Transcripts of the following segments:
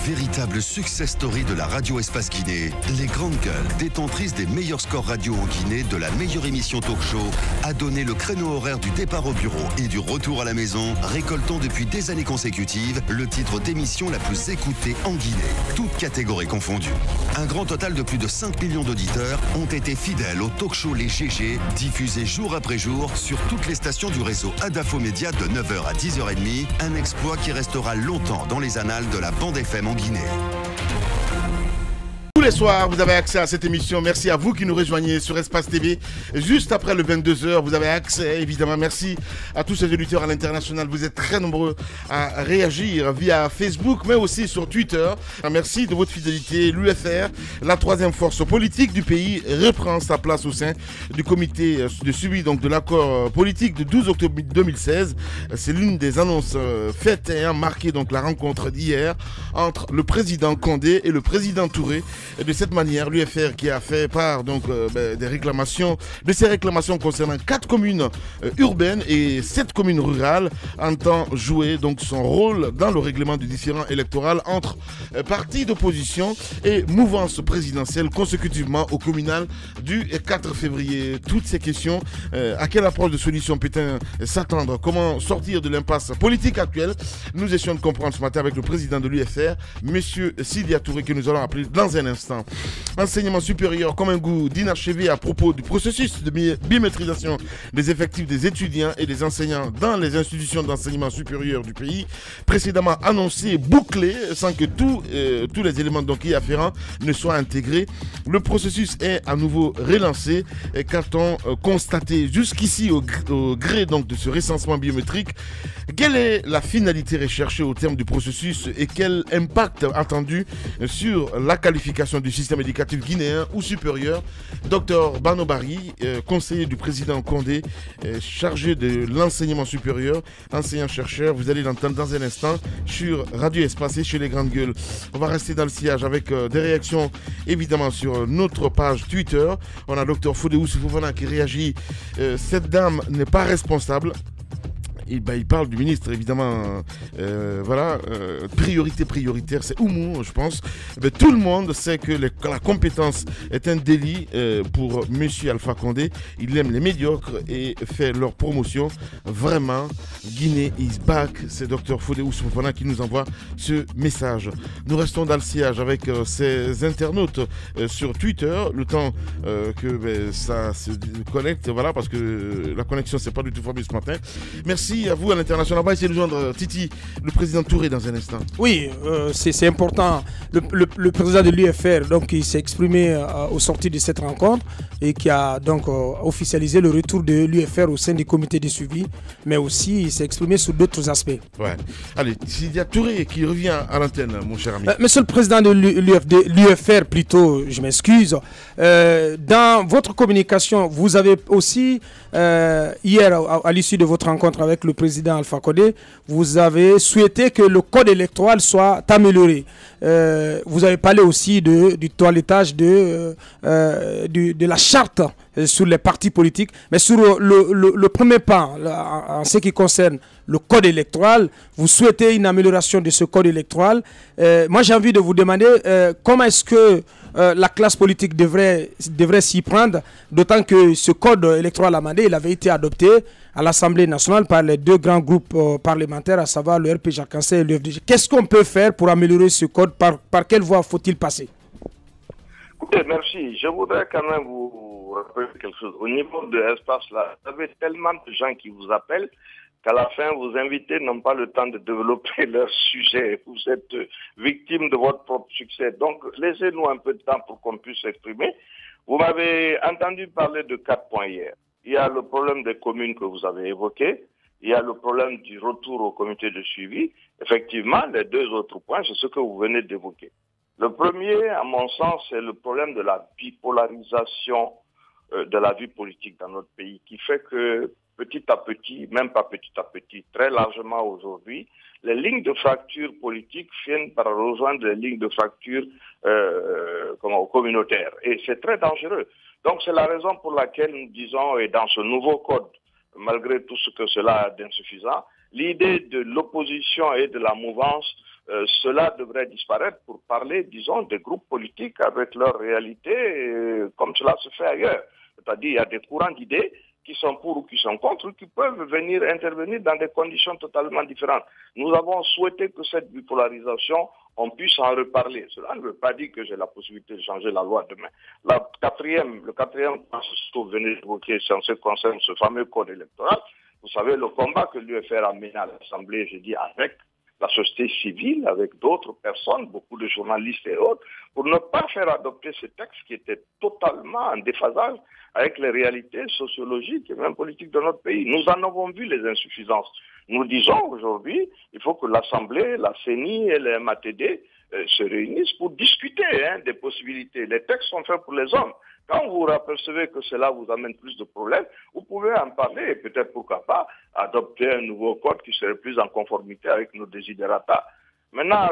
Véritable success story de la radio Espace Guinée, les grandes gueules, détentrices des meilleurs scores radio en Guinée, de la meilleure émission talk show, a donné le créneau horaire du départ au bureau et du retour à la maison, récoltant depuis des années consécutives le titre d'émission la plus écoutée en Guinée, toutes catégories confondues. Un grand total de plus de 5 millions d'auditeurs ont été fidèles au talk show Les GG, diffusé jour après jour sur toutes les stations du réseau Adafo Média de 9h à 10h30, un exploit qui restera longtemps dans les annales de la bande FM en Guinée. Tous les soirs, vous avez accès à cette émission. Merci à vous qui nous rejoignez sur Espace TV. Juste après le 22h, vous avez accès, évidemment. Merci à tous ces auditeurs à l'international. Vous êtes très nombreux à réagir via Facebook, mais aussi sur Twitter. Merci de votre fidélité. L'UFR, la troisième force politique du pays, reprend sa place au sein du comité de suivi donc, de l'accord politique de 12 octobre 2016. C'est l'une des annonces faites ayant marqué donc, la rencontre d'hier entre le président Condé et le président Touré. De cette manière, l'UFR qui a fait part donc, des réclamations, de ces réclamations concernant 4 communes urbaines et 7 communes rurales, entend jouer donc, son rôle dans le règlement du différend électoral entre partis d'opposition et mouvance présidentielle consécutivement au communal du 4 février. Toutes ces questions, à quelle approche de solution peut-on s'attendre? Comment sortir de l'impasse politique actuelle? Nous essayons de comprendre ce matin avec le président de l'UFR, M. Sidia Touré, que nous allons appeler dans un instant. Enseignement supérieur comme un goût d'inachevé à propos du processus de bimétrisation des effectifs des étudiants et des enseignants dans les institutions d'enseignement supérieur du pays, précédemment annoncé et bouclé sans que tous les éléments donc y afférents ne soient intégrés. Le processus est à nouveau relancé. Qu'a-t-on constaté jusqu'ici au gré donc de ce recensement biométrique? Quelle est la finalité recherchée au terme du processus et quel impact attendu sur la qualification du système éducatif guinéen ou supérieur? Dr Bano Barry, conseiller du président Condé, chargé de l'enseignement supérieur, enseignant-chercheur, vous allez l'entendre dans un instant sur Radio Espace et chez les grandes gueules. On va rester dans le sillage avec des réactions évidemment sur notre page Twitter. On a Dr Fodéou Soufouana qui réagit. Cette dame n'est pas responsable. Il parle du ministre, évidemment, prioritaire, c'est Oumou, je pense. Mais tout le monde sait que la compétence est un délit pour M. Alpha Condé. Il aime les médiocres et fait leur promotion. Vraiment, Guinée is back. C'est Dr Fodéou Soufouana qui nous envoie ce message. Nous restons dans le sillage avec ces internautes sur Twitter, le temps que ça se connecte, voilà, parce que la connexion, c'est pas du tout formé ce matin. Merci à vous à l'international. On va essayer de joindre Titi, le président Touré, dans un instant. Oui, c'est important. Le président de l'UFR, donc, il s'est exprimé au sortir de cette rencontre et qui a donc officialisé le retour de l'UFR au sein du comité de suivi, mais aussi il s'est exprimé sur d'autres aspects. Ouais. Allez, il y a Touré qui revient à l'antenne, mon cher ami. Monsieur le président de l'UFR, plutôt, je m'excuse. Dans votre communication, vous avez aussi, hier, à l'issue de votre rencontre avec le président Alpha Condé, vous avez souhaité que le code électoral soit amélioré. Vous avez parlé aussi du toilettage de la charte sur les partis politiques, mais sur le premier pan, en ce qui concerne le code électoral, vous souhaitez une amélioration de ce code électoral. Moi, j'ai envie de vous demander comment est-ce que la classe politique devrait s'y prendre, d'autant que ce code électoral amendé, il avait été adopté à l'Assemblée nationale par les deux grands groupes parlementaires, à savoir le RPG Jacques-Ancet et le FDG. Qu'est-ce qu'on peut faire pour améliorer ce code? Par quelle voie faut-il passer? Écoutez, merci. Je voudrais quand même vous rappeler quelque chose. Au niveau de l'espace, là, vous avez tellement de gens qui vous appellent qu'à la fin, vos invités n'ont pas le temps de développer leur sujet. Vous êtes victime de votre propre succès. Donc, laissez-nous un peu de temps pour qu'on puisse s'exprimer. Vous m'avez entendu parler de 4 points hier. Il y a le problème des communes que vous avez évoqué. Il y a le problème du retour au comité de suivi. Effectivement, les 2 autres points, c'est ce que vous venez d'évoquer. Le premier, à mon sens, c'est le problème de la bipolarisation de la vie politique dans notre pays, qui fait que petit à petit, même pas petit à petit, très largement aujourd'hui, les lignes de fracture politique viennent par rejoindre les lignes de fracture communautaires. Et c'est très dangereux. Donc c'est la raison pour laquelle nous disons, et dans ce nouveau code, malgré tout ce que cela a d'insuffisant, l'idée de l'opposition et de la mouvance cela devrait disparaître pour parler, disons, des groupes politiques avec leur réalité, comme cela se fait ailleurs. C'est-à-dire, il y a des courants d'idées qui sont pour ou qui sont contre, qui peuvent venir intervenir dans des conditions totalement différentes. Nous avons souhaité que cette bipolarisation, on puisse en reparler. Cela ne veut pas dire que j'ai la possibilité de changer la loi demain. Le quatrième point que vous venez d'évoquer, c'est en ce qui concerne ce fameux code électoral. Vous savez, le combat que l'UFR a mené à l'Assemblée, je dis avec la société civile, avec d'autres personnes, beaucoup de journalistes et autres, pour ne pas faire adopter ce texte qui était totalement en déphasage avec les réalités sociologiques et même politiques de notre pays. Nous en avons vu les insuffisances. Nous disons aujourd'hui, il faut que l'Assemblée, la CENI et le MATD se réunissent pour discuter des possibilités. Les textes sont faits pour les hommes. Quand vous apercevez que cela vous amène plus de problèmes, vous pouvez en parler et peut-être, pourquoi pas, adopter un nouveau code qui serait plus en conformité avec nos desiderata. Maintenant,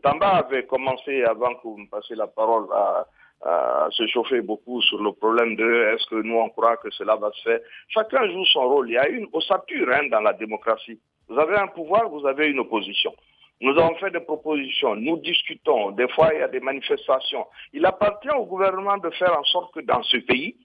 Tamba avait commencé, avant que vous me passiez la parole, à se chauffer beaucoup sur le problème de est-ce que nous on croit que cela va se faire. Chacun joue son rôle. Il y a une ossature dans la démocratie. Vous avez un pouvoir, vous avez une opposition. Nous avons fait des propositions, nous discutons, des fois il y a des manifestations. Il appartient au gouvernement de faire en sorte que dans ce pays,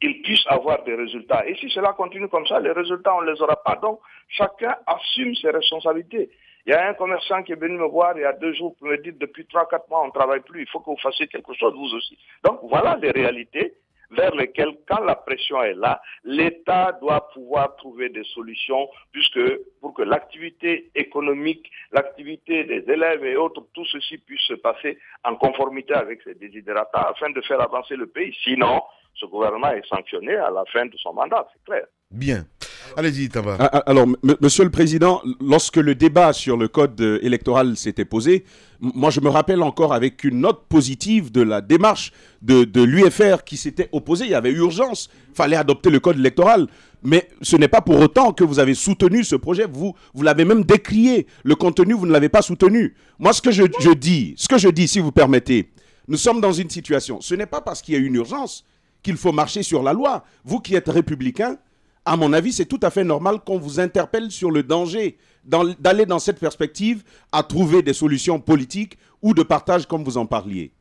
il puisse avoir des résultats. Et si cela continue comme ça, les résultats, on ne les aura pas. Donc, chacun assume ses responsabilités. Il y a un commerçant qui est venu me voir il y a 2 jours pour me dire depuis 3-4 mois, on ne travaille plus, il faut que vous fassiez quelque chose, vous aussi. Donc, voilà les réalités vers lesquelles, quand la pression est là, l'État doit pouvoir trouver des solutions, puisque pour que l'activité économique, l'activité des élèves et autres, tout ceci puisse se passer en conformité avec ses desiderata afin de faire avancer le pays. Sinon, ce gouvernement est sanctionné à la fin de son mandat, c'est clair. Bien. Allez-y, Tamba. Alors, Monsieur le Président, lorsque le débat sur le code électoral s'était posé, moi je me rappelle encore avec une note positive de la démarche de l'UFR qui s'était opposée. Il y avait urgence, il fallait adopter le code électoral. Mais ce n'est pas pour autant que vous avez soutenu ce projet. Vous l'avez même décrié. Le contenu, vous ne l'avez pas soutenu. Moi, ce que je dis, si vous permettez, nous sommes dans une situation. Ce n'est pas parce qu'il y a une urgence qu'il faut marcher sur la loi. Vous qui êtes républicain, à mon avis, c'est tout à fait normal qu'on vous interpelle sur le danger d'aller dans cette perspective à trouver des solutions politiques ou de partage comme vous en parliez.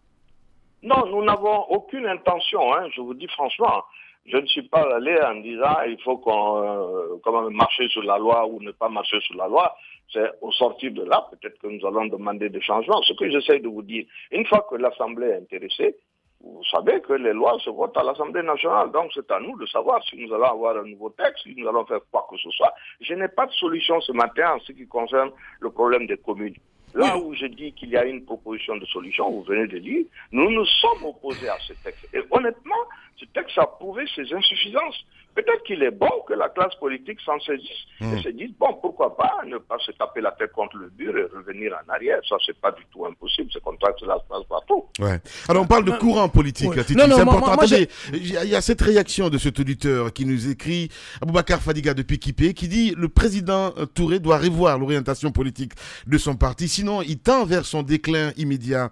Non, nous n'avons aucune intention, je vous dis franchement. Je ne suis pas allé en disant il faut qu'on marcher sur la loi ou ne pas marcher sur la loi. C'est au sortir de là, peut-être que nous allons demander des changements. Ce que j'essaie de vous dire, une fois que l'Assemblée est intéressée, vous savez que les lois se votent à l'Assemblée nationale, donc c'est à nous de savoir si nous allons avoir un nouveau texte, si nous allons faire quoi que ce soit. Je n'ai pas de solution ce matin en ce qui concerne le problème des communes. Là où je dis qu'il y a une proposition de solution, vous venez de dire, nous nous sommes opposés à ce texte. Et honnêtement, ce texte a prouvé ses insuffisances. Peut-être qu'il est bon que la classe politique s'en saisisse et se dise, bon, pourquoi pas ne pas se taper la tête contre le mur et revenir en arrière. Ça, c'est pas du tout impossible. C'est comme ça que cela se passe partout. Ouais. Alors, on parle de courant politique. Ouais. C'est important. Attendez, il y a cette réaction de cet auditeur qui nous écrit, Aboubacar Fadiga de Pikipé, qui dit le président Touré doit revoir l'orientation politique de son parti, sinon il tend vers son déclin immédiat.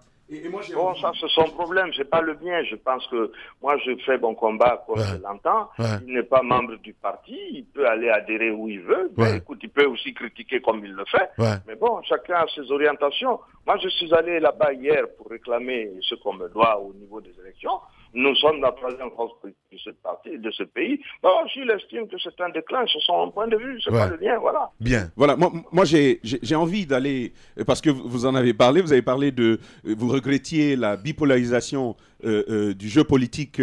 Bon, ça, c'est son problème, c'est pas le mien. Je pense que moi, je fais mon combat comme je l'entends. Il n'est pas membre du parti, il peut aller adhérer où il veut. Mais écoute, il peut aussi critiquer comme il le fait. Mais bon, chacun a ses orientations. Moi, je suis allé là-bas hier pour réclamer ce qu'on me doit au niveau des élections. Nous sommes la troisième force politique de ce parti, de ce pays. Bon, s'il estime que c'est un déclin, c'est son point de vue, c'est pas le mien, voilà. Bien. Voilà, moi j'ai envie d'aller, parce que vous en avez parlé, vous avez parlé de, vous regrettiez la bipolarisation du jeu politique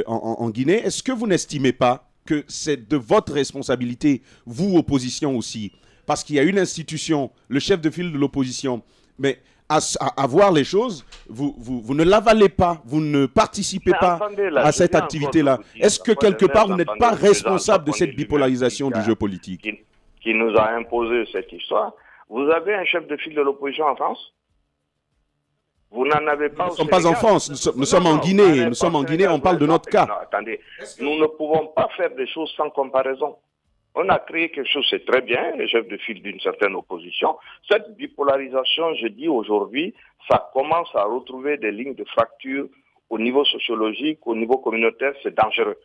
en Guinée. Est-ce que vous n'estimez pas que c'est de votre responsabilité, vous, opposition aussi, parce qu'il y a une institution, le chef de file de l'opposition, mais à voir les choses, vous ne l'avalez pas, vous ne participez pas à cette activité-là. Est-ce que quelque part, vous n'êtes pas responsable de cette bipolarisation du jeu politique qui nous a imposé cette histoire? Vous avez un chef de file de l'opposition en France? Vous n'en avez pas au Sénégal? Nous ne sommes pas en France, nous sommes en Guinée. Nous sommes en Guinée, on parle de notre cas. Non, attendez, nous ne pouvons pas faire des choses sans comparaison. On a créé quelque chose, c'est très bien, les chefs de file d'une certaine opposition. Cette bipolarisation, je dis aujourd'hui, ça commence à retrouver des lignes de fracture au niveau sociologique, au niveau communautaire, c'est dangereux.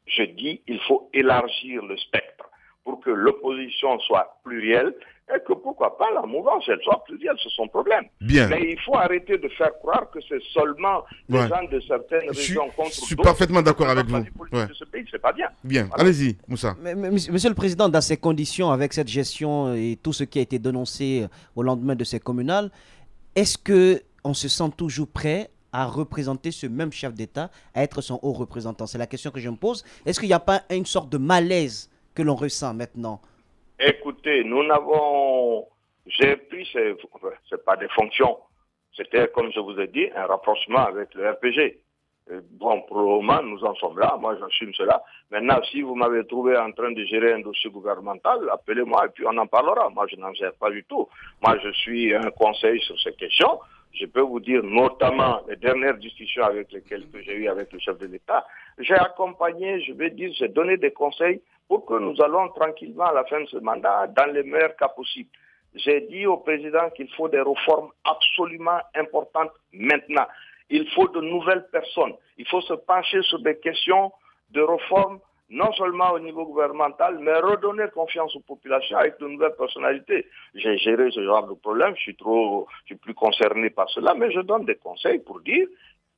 Je dis, il faut élargir le spectre pour que l'opposition soit plurielle et que pourquoi pas la mouvance, elle soit plurielle, c'est son problème. Bien. Mais il faut arrêter de faire croire que c'est seulement les gens de certaines régions contre d'autres. Je suis parfaitement d'accord avec vous. De ce pays, c'est pas bien. Bien, voilà. Allez-y, Moussa. Monsieur le Président, dans ces conditions, avec cette gestion et tout ce qui a été dénoncé au lendemain de ces communales, est-ce qu'on se sent toujours prêt à représenter ce même chef d'État, à être son haut représentant? C'est la question que je me pose. Est-ce qu'il n'y a pas une sorte de malaise que l'on ressent maintenant? Écoutez, j'ai pris, c'est pas des fonctions. C'était, comme je vous ai dit, un rapprochement avec le RPG. Bon, pour le moment, nous en sommes là. Moi, j'assume cela. Maintenant, si vous m'avez trouvé en train de gérer un dossier gouvernemental, appelez-moi et puis on en parlera. Moi, je n'en gère pas du tout. Moi, je suis un conseil sur ces questions. Je peux vous dire, notamment, les dernières discussions avec lesquelles j'ai eues avec le chef de l'État, j'ai accompagné, j'ai donné des conseils pour que nous allons tranquillement à la fin de ce mandat dans les meilleurs cas possibles. J'ai dit au président qu'il faut des réformes absolument importantes maintenant. Il faut de nouvelles personnes. Il faut se pencher sur des questions de réforme, non seulement au niveau gouvernemental, mais redonner confiance aux populations avec de nouvelles personnalités. J'ai géré ce genre de problème, je suis plus concerné par cela, mais je donne des conseils pour dire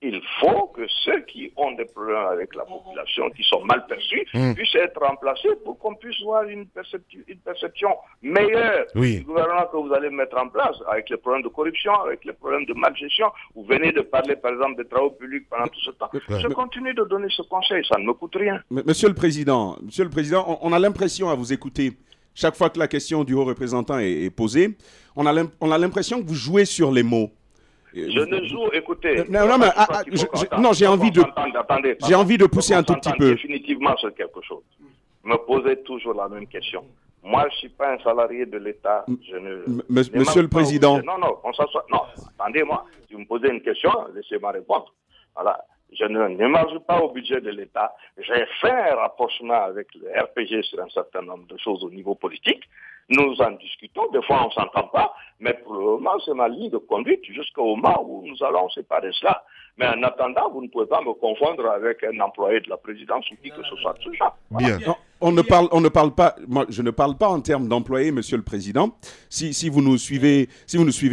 il faut que ceux qui ont des problèmes avec la population, qui sont mal perçus, puissent être remplacés pour qu'on puisse voir une perception meilleure du gouvernement que vous allez mettre en place, avec les problèmes de corruption, avec les problèmes de malgestion. Vous venez de parler, par exemple, des travaux publics pendant tout ce temps. Je continue de donner ce conseil, ça ne me coûte rien. Monsieur le Président, on a l'impression à vous écouter, chaque fois que la question du haut représentant est posée, on a l'impression que vous jouez sur les mots. Je ne joue, écoutez. J'ai envie de pousser un tout petit peu. Définitivement sur quelque chose. Me posez toujours la même question. Moi, je ne suis pas un salarié de l'État. Monsieur le Président. Non, on s'assoit. Non, attendez-moi. Si vous me posez une question, laissez-moi répondre. Voilà. Je n'émarge pas au budget de l'État. J'ai fait un rapprochement avec le RPG sur un certain nombre de choses au niveau politique. Nous en discutons. Des fois, on ne s'entend pas. Mais pour le moment, c'est ma ligne de conduite jusqu'au moment où nous allons séparer cela. Mais en attendant, vous ne pouvez pas me confondre avec un employé de la présidence ou qui que ce soit de ce genre. Bien. Non, on ne parle pas. Moi, je ne parle pas en termes d'employé, Monsieur le Président. Si vous nous suivez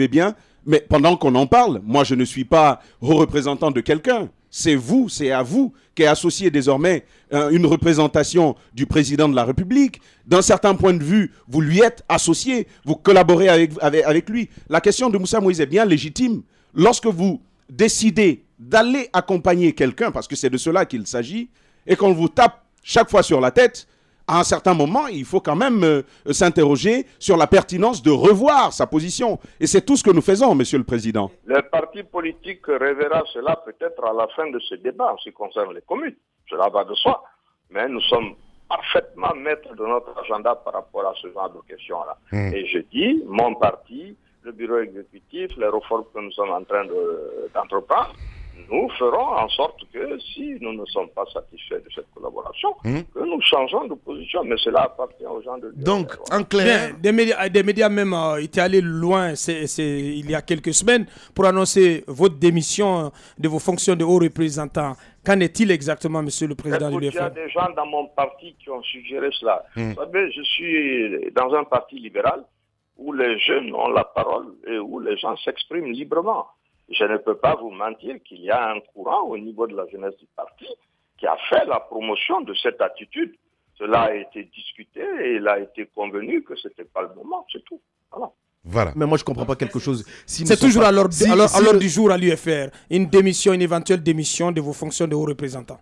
bien. Mais pendant qu'on en parle, moi, je ne suis pas haut représentant de quelqu'un. C'est à vous qu'est associée désormais une représentation du président de la République. D'un certain point de vue, vous lui êtes associé, vous collaborez avec lui. La question de Moussa Moïse est bien légitime. Lorsque vous décidez d'aller accompagner quelqu'un, parce que c'est de cela qu'il s'agit, et qu'on vous tape chaque fois sur la tête, à un certain moment, il faut quand même s'interroger sur la pertinence de revoir sa position. Et c'est tout ce que nous faisons, Monsieur le Président. Le parti politique reverra cela peut-être à la fin de ce débat en ce qui concerne les communes. Cela va de soi. Mais nous sommes parfaitement maîtres de notre agenda par rapport à ce genre de questions-là. Et je dis, mon parti, le bureau exécutif, les réformes que nous sommes en train d'entreprendre, nous ferons en sorte que si nous ne sommes pas satisfaits de cette collaboration, que nous changeons de position. Mais cela appartient aux gens de l'UFR. Donc, en clair... Des médias même étaient allés loin il y a quelques semaines pour annoncer votre démission de vos fonctions de haut représentant. Qu'en est-il exactement, Monsieur le Président de l'UFR? Il y a des gens dans mon parti qui ont suggéré cela. Vous savez, je suis dans un parti libéral où les jeunes ont la parole et où les gens s'expriment librement. Je ne peux pas vous mentir qu'il y a un courant au niveau de la jeunesse du parti qui a fait la promotion de cette attitude. Cela a été discuté et il a été convenu que ce n'était pas le moment, c'est tout. Voilà. Mais moi, je ne comprends pas quelque chose. C'est toujours à l'ordre du jour à l'UFR, une éventuelle démission de vos fonctions de haut représentant.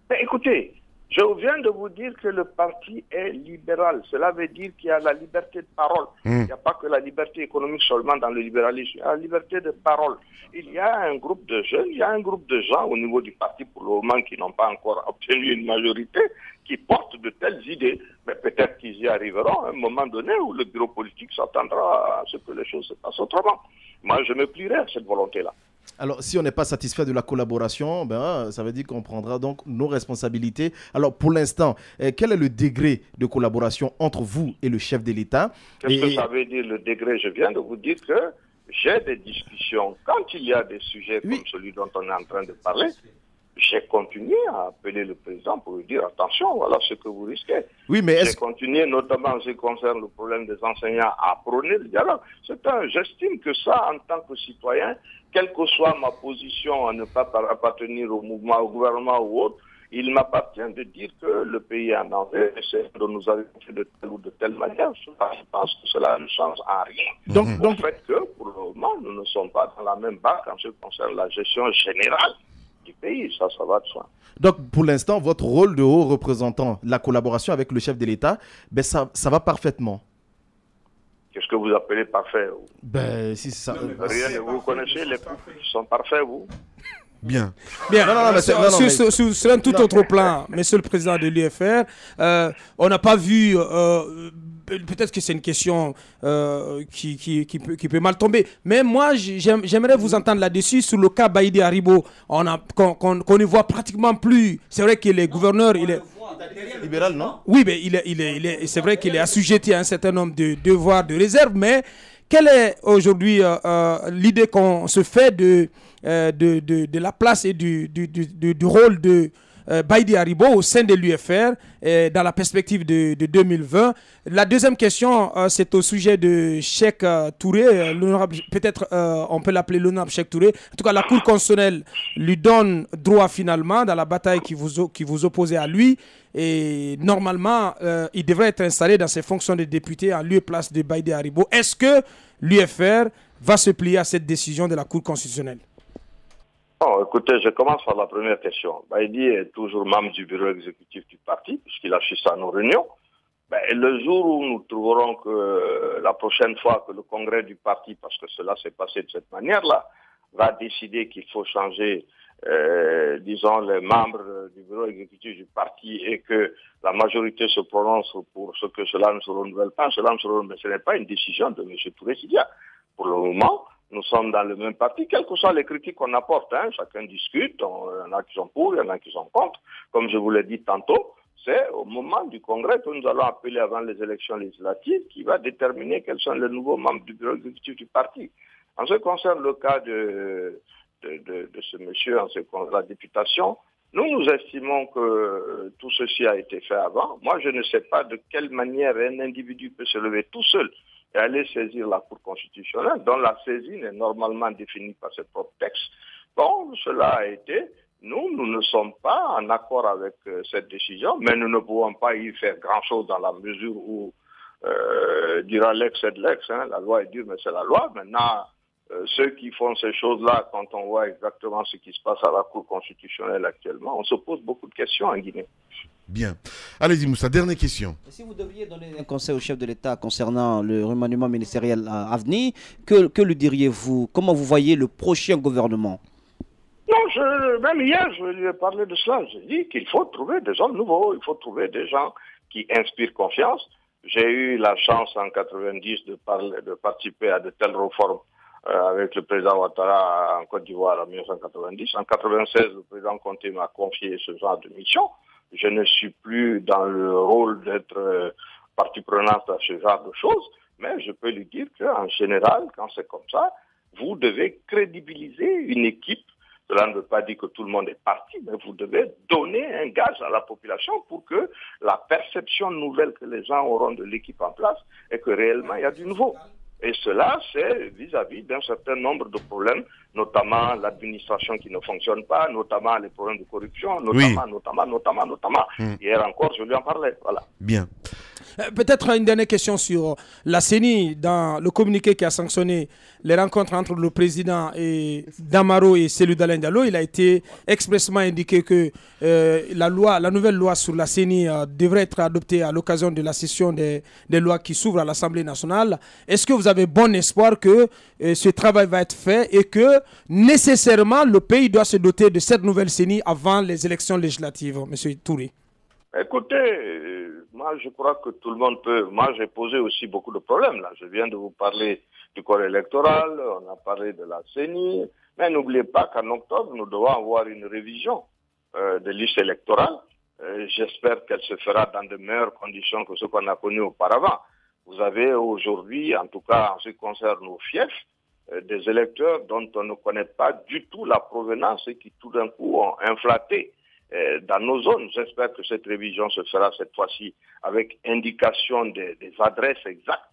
Mais écoutez, je viens de vous dire que le parti est libéral. Cela veut dire qu'il y a la liberté de parole. Il n'y a pas que la liberté économique seulement dans le libéralisme. Il y a la liberté de parole. Il y a un groupe de jeunes, il y a un groupe de gens au niveau du parti pour le moment qui n'ont pas encore obtenu une majorité, qui portent de telles idées. Mais peut-être qu'ils y arriveront à un moment donné où le bureau politique s'attendra à ce que les choses se passent autrement. Moi, je me plierai à cette volonté-là. Alors, si on n'est pas satisfait de la collaboration, ça veut dire qu'on prendra donc nos responsabilités. Alors, pour l'instant, quel est le degré de collaboration entre vous et le chef de l'État? Qu'est-ce que ça veut dire le degré? Je viens de vous dire que j'ai des discussions. Quand il y a des sujets comme celui dont on est en train de parler, j'ai continué à appeler le président pour lui dire attention, voilà ce que vous risquez. Oui, mais j'ai continué notamment en ce qui concerne le problème des enseignants à prôner le dialogue. J'estime que ça, en tant que citoyen, quelle que soit ma position à ne pas appartenir au mouvement, au gouvernement ou autre, il m'appartient de dire que le pays est en danger et c'est de nous arriver de telle ou de telle manière. Je pense que cela ne change en rien. Donc, au fait que, pour le moment, nous ne sommes pas dans la même barque en ce qui concerne la gestion générale du pays. Ça va de soi. Donc, pour l'instant, votre rôle de haut représentant, la collaboration avec le chef de l'État, ben ça va parfaitement. Qu'est-ce que vous appelez parfait? Ben, si ça... Vous connaissez les couples qui sont parfaits, vous? Bien. Sur un tout autre plan, monsieur le président de l'UFR, on n'a pas vu, peut-être que c'est une question qui peut mal tomber, mais moi j'aimerais vous entendre là-dessus sur le cas Baïdi Haribo, qu'on ne voit pratiquement plus. C'est vrai que les gouverneurs, il est libéral, non? Oui, mais c'est vrai qu'il est assujetti à un certain nombre de devoirs, de réserves, mais quelle est aujourd'hui l'idée qu'on se fait de la place et du rôle de Baïdi Haribo au sein de l'UFR dans la perspective de 2020. La deuxième question, c'est au sujet de Cheikh Touré. Peut-être on peut l'appeler l'honorable Cheikh Touré. En tout cas, la Cour constitutionnelle lui donne droit finalement dans la bataille qui vous opposez à lui. Et normalement, il devrait être installé dans ses fonctions de député en lieu et place de Baïdi Haribo. Est-ce que l'UFR va se plier à cette décision de la Cour constitutionnelle? Bon, écoutez, je commence par la première question. Baïdi est toujours membre du bureau exécutif du parti, puisqu'il assiste à nos réunions. Et le jour où nous trouverons que la prochaine fois que le congrès du parti, parce que cela s'est passé de cette manière-là, va décider qu'il faut changer, disons, les membres du bureau exécutif du parti et que la majorité se prononce pour ce que cela ne se renouvelle pas, ce n'est pas une décision de M. Touré Sidia. Pour le moment, nous sommes dans le même parti, quelles que soient les critiques qu'on apporte, chacun discute, il y en a qui sont pour, il y en a qui sont contre. Comme je vous l'ai dit tantôt, c'est au moment du congrès que nous allons appeler avant les élections législatives qui va déterminer quels sont les nouveaux membres du bureau exécutif du parti. En ce qui concerne le cas de ce monsieur, en ce qui concerne la députation, nous estimons que tout ceci a été fait avant. Moi, je ne sais pas de quelle manière un individu peut se lever tout seul et aller saisir la Cour constitutionnelle, dont la saisine est normalement définie par ses propres textes. Bon, cela a été. Nous ne sommes pas en accord avec cette décision, mais nous ne pouvons pas y faire grand-chose dans la mesure où, dira l'ex et de l'ex, la loi est dure, mais c'est la loi. Maintenant, ceux qui font ces choses-là, quand on voit exactement ce qui se passe à la Cour constitutionnelle actuellement, on se pose beaucoup de questions en Guinée. Bien. Allez-y, Moussa, dernière question. Si vous deviez donner un conseil au chef de l'État concernant le remaniement ministériel à venir, que lui diriez-vous? Comment vous voyez le prochain gouvernement? Non, même hier, je lui ai parlé de cela. J'ai dit qu'il faut trouver des hommes nouveaux, il faut trouver des gens qui inspirent confiance. J'ai eu la chance en 90 de participer à de telles réformes avec le président Ouattara en Côte d'Ivoire en 1990. En 96, le président Conté m'a confié ce genre de mission. Je ne suis plus dans le rôle d'être partie prenante à ce genre de choses, mais je peux lui dire qu'en général, quand c'est comme ça, vous devez crédibiliser une équipe. Cela ne veut pas dire que tout le monde est parti, mais vous devez donner un gage à la population pour que la perception nouvelle que les gens auront de l'équipe en place est que réellement il y a du nouveau. Et cela, c'est vis-à-vis d'un certain nombre de problèmes, notamment l'administration qui ne fonctionne pas, notamment les problèmes de corruption, notamment. Hier encore, je lui en parlais. Voilà. Bien. Peut-être une dernière question sur la CENI. Dans le communiqué qui a sanctionné les rencontres entre le président et Damaro et Cellou Dalein Diallo, il a été expressément indiqué que la nouvelle loi sur la CENI devrait être adoptée à l'occasion de la session des lois qui s'ouvrent à l'Assemblée nationale. Est-ce que vous avez bon espoir que ce travail va être fait et que nécessairement le pays doit se doter de cette nouvelle CENI avant les élections législatives, M. Touré? Écoutez, moi je crois que tout le monde peut. Moi j'ai posé aussi beaucoup de problèmes là. Je viens de vous parler du corps électoral, on a parlé de la CENI, mais n'oubliez pas qu'en octobre nous devons avoir une révision de liste électorale. J'espère qu'elle se fera dans de meilleures conditions que ce qu'on a connu auparavant. Vous avez aujourd'hui, en tout cas en ce qui concerne nos fiefs, des électeurs dont on ne connaît pas du tout la provenance et qui tout d'un coup ont inflaté dans nos zones. J'espère que cette révision se fera cette fois-ci avec indication des adresses exactes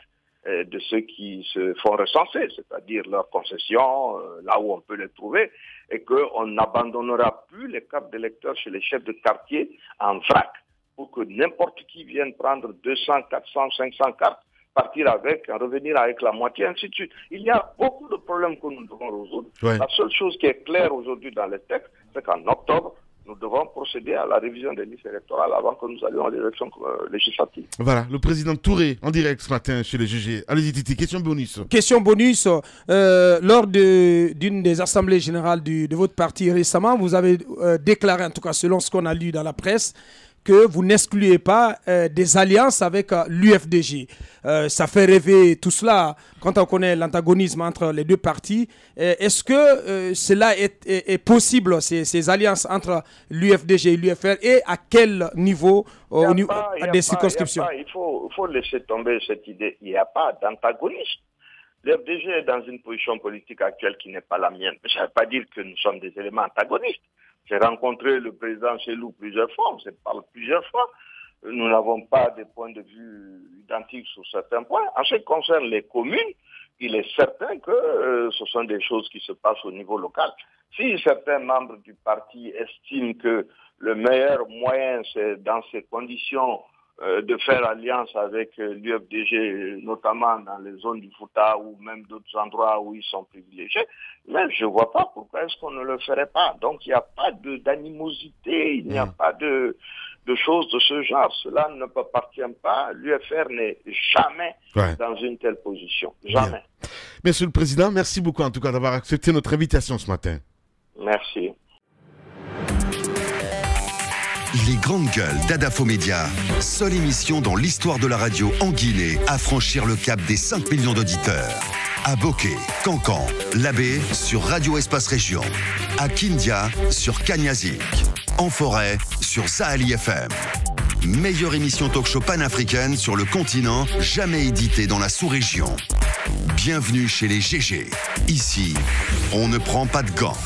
de ceux qui se font recenser, c'est-à-dire leurs concessions, là où on peut les trouver, et qu'on n'abandonnera plus les cartes d'électeurs chez les chefs de quartier en vrac, pour que n'importe qui vienne prendre 200, 400, 500 cartes, partir avec, revenir avec la moitié, ainsi de suite. Il y a beaucoup de problèmes que nous devons résoudre. Ouais. La seule chose qui est claire aujourd'hui dans les textes, c'est qu'en octobre, nous devons procéder à la révision des listes électorales avant que nous allions à l'élection législative. Voilà, le président Touré en direct ce matin chez les GG. Allez-y Titi, question bonus. Question bonus. Lors d'une des assemblées générales de votre parti récemment, vous avez déclaré, en tout cas selon ce qu'on a lu dans la presse, que vous n'excluez pas des alliances avec l'UFDG. Ça fait rêver tout cela quand on connaît l'antagonisme entre les deux partis. Est-ce que cela est possible, ces alliances entre l'UFDG et l'UFR, et à quel niveau des circonscriptions? Il faut laisser tomber cette idée. Il n'y a pas d'antagonisme. L'UFDG est dans une position politique actuelle qui n'est pas la mienne. Mais ça ne veut pas dire que nous sommes des éléments antagonistes. J'ai rencontré le président Chelou plusieurs fois, on s'est parlé plusieurs fois. Nous n'avons pas des points de vue identiques sur certains points. En ce qui concerne les communes, il est certain que ce sont des choses qui se passent au niveau local. Si certains membres du parti estiment que le meilleur moyen, c'est dans ces conditions de faire alliance avec l'UFDG, notamment dans les zones du Fouta ou même d'autres endroits où ils sont privilégiés, mais je ne vois pas pourquoi est-ce qu'on ne le ferait pas. Donc il n'y a pas d'animosité, il n'y a pas de choses de ce genre. Cela ne m'appartient pas. L'UFR n'est jamais dans une telle position. Jamais. Bien. Monsieur le Président, merci beaucoup en tout cas d'avoir accepté notre invitation ce matin. Merci. Les grandes gueules d'Adafo Média, seule émission dans l'histoire de la radio en Guinée à franchir le cap des 5 millions d'auditeurs. À Boké, Cancan, Labé sur Radio Espace Région. À Kindia sur Kanyazik. En forêt sur Saheli FM. Meilleure émission talk-show panafricaine sur le continent, jamais éditée dans la sous-région. Bienvenue chez les GG. Ici, on ne prend pas de gants.